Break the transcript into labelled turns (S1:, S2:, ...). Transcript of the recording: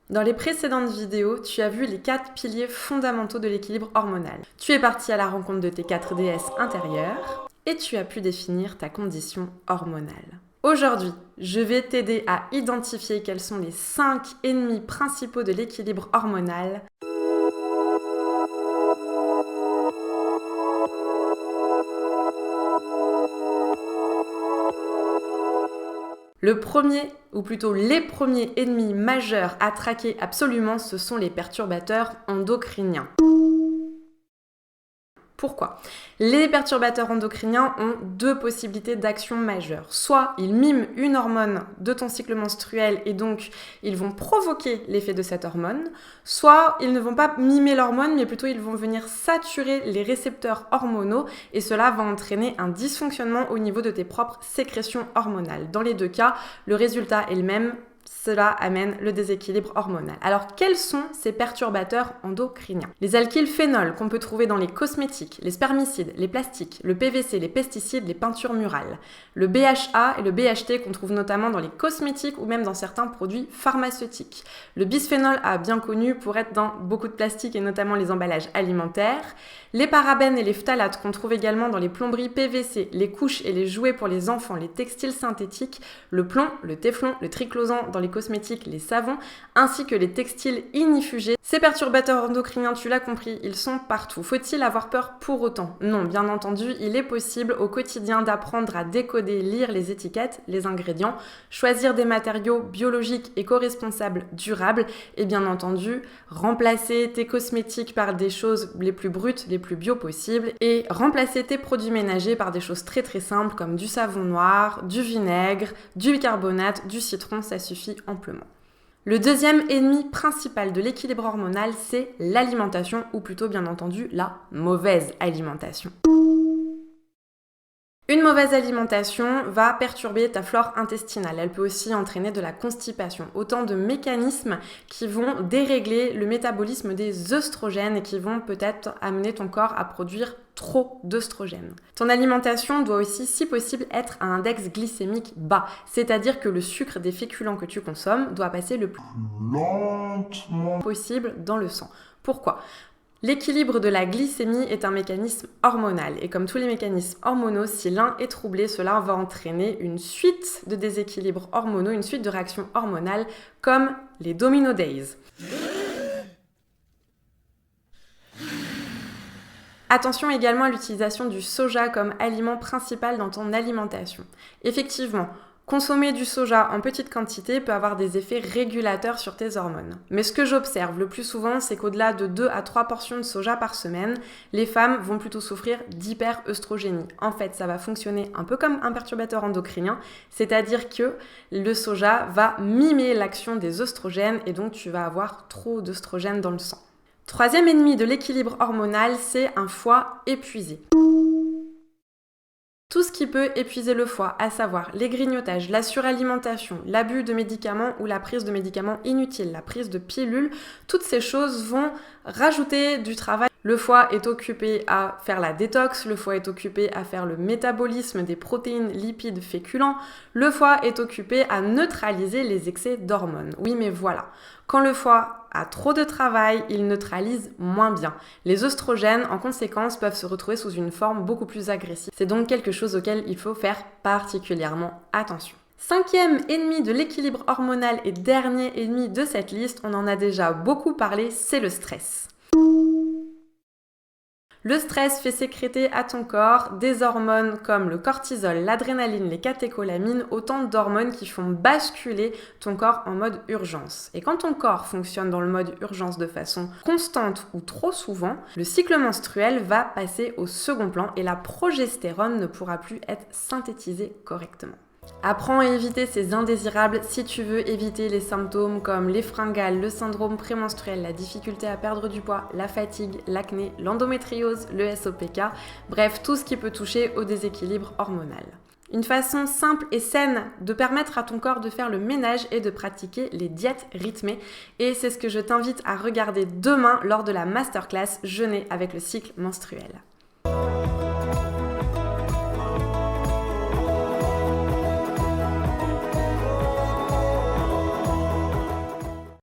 S1: Dans les précédentes vidéos, tu as vu les 4 piliers fondamentaux de l'équilibre hormonal. Tu es parti à la rencontre de tes 4 déesses intérieures et tu as pu définir ta condition hormonale. Aujourd'hui, je vais t'aider à identifier quels sont les 5 ennemis principaux de l'équilibre hormonal. Le premier, ou plutôt les premiers ennemis majeurs à traquer absolument, ce sont les perturbateurs endocriniens. Pourquoi ? Les perturbateurs endocriniens ont 2 possibilités d'action majeures. Soit ils miment une hormone de ton cycle menstruel et donc ils vont provoquer l'effet de cette hormone, soit ils ne vont pas mimer l'hormone mais plutôt ils vont venir saturer les récepteurs hormonaux et cela va entraîner un dysfonctionnement au niveau de tes propres sécrétions hormonales. Dans les 2 cas, le résultat est le même. Cela amène le déséquilibre hormonal. Alors, quels sont ces perturbateurs endocriniens ? Les alkylphénols qu'on peut trouver dans les cosmétiques, les spermicides, les plastiques, le PVC, les pesticides, les peintures murales, le BHA et le BHT qu'on trouve notamment dans les cosmétiques ou même dans certains produits pharmaceutiques. Le bisphénol A, bien connu pour être dans beaucoup de plastiques et notamment les emballages alimentaires. Les parabènes et les phtalates qu'on trouve également dans les plomberies PVC, les couches et les jouets pour les enfants, les textiles synthétiques, le plomb, le téflon, le triclosan dans les cosmétiques, les savons, ainsi que les textiles ignifugés. Ces perturbateurs endocriniens, tu l'as compris, ils sont partout. Faut-il avoir peur pour autant ? Non, bien entendu, il est possible au quotidien d'apprendre à décoder, lire les étiquettes, les ingrédients, choisir des matériaux biologiques, éco-responsables, durables et bien entendu, remplacer tes cosmétiques par des choses les plus brutes, les plus bio possibles et remplacer tes produits ménagers par des choses très très simples comme du savon noir, du vinaigre, du bicarbonate, du citron, ça suffit amplement. Le deuxième ennemi principal de l'équilibre hormonal, c'est l'alimentation, ou plutôt bien entendu la mauvaise alimentation. Une mauvaise alimentation va perturber ta flore intestinale. Elle peut aussi entraîner de la constipation. Autant de mécanismes qui vont dérégler le métabolisme des œstrogènes et qui vont peut-être amener ton corps à produire trop d'œstrogènes. Ton alimentation doit aussi, si possible, être à un index glycémique bas. C'est-à-dire que le sucre des féculents que tu consommes doit passer le plus lentement possible dans le sang. Pourquoi ? L'équilibre de la glycémie est un mécanisme hormonal et comme tous les mécanismes hormonaux, si l'un est troublé, cela va entraîner une suite de déséquilibres hormonaux, une suite de réactions hormonales comme les domino days. Attention également à l'utilisation du soja comme aliment principal dans ton alimentation. Effectivement, consommer du soja en petite quantité peut avoir des effets régulateurs sur tes hormones. Mais ce que j'observe le plus souvent, c'est qu'au-delà de 2 à 3 portions de soja par semaine, les femmes vont plutôt souffrir d'hyperœstrogénie. En fait, ça va fonctionner un peu comme un perturbateur endocrinien, c'est-à-dire que le soja va mimer l'action des œstrogènes et donc tu vas avoir trop d'œstrogènes dans le sang. Troisième ennemi de l'équilibre hormonal, c'est un foie épuisé. Tout ce qui peut épuiser le foie, à savoir les grignotages, la suralimentation, l'abus de médicaments ou la prise de médicaments inutiles, la prise de pilules, toutes ces choses vont rajouter du travail. Le foie est occupé à faire la détox, le foie est occupé à faire le métabolisme des protéines, lipides, féculents, le foie est occupé à neutraliser les excès d'hormones. Oui, mais voilà, quand le foie a trop de travail, il neutralise moins bien. Les œstrogènes, en conséquence, peuvent se retrouver sous une forme beaucoup plus agressive. C'est donc quelque chose auquel il faut faire particulièrement attention. Cinquième ennemi de l'équilibre hormonal et dernier ennemi de cette liste, on en a déjà beaucoup parlé, c'est le stress. Le stress fait sécréter à ton corps des hormones comme le cortisol, l'adrénaline, les catécholamines, autant d'hormones qui font basculer ton corps en mode urgence. Et quand ton corps fonctionne dans le mode urgence de façon constante ou trop souvent, le cycle menstruel va passer au second plan et la progestérone ne pourra plus être synthétisée correctement. Apprends à éviter ces indésirables si tu veux éviter les symptômes comme les fringales, le syndrome prémenstruel, la difficulté à perdre du poids, la fatigue, l'acné, l'endométriose, le SOPK, bref, tout ce qui peut toucher au déséquilibre hormonal. Une façon simple et saine de permettre à ton corps de faire le ménage est de pratiquer les diètes rythmées et c'est ce que je t'invite à regarder demain lors de la masterclass Jeûner avec le cycle menstruel.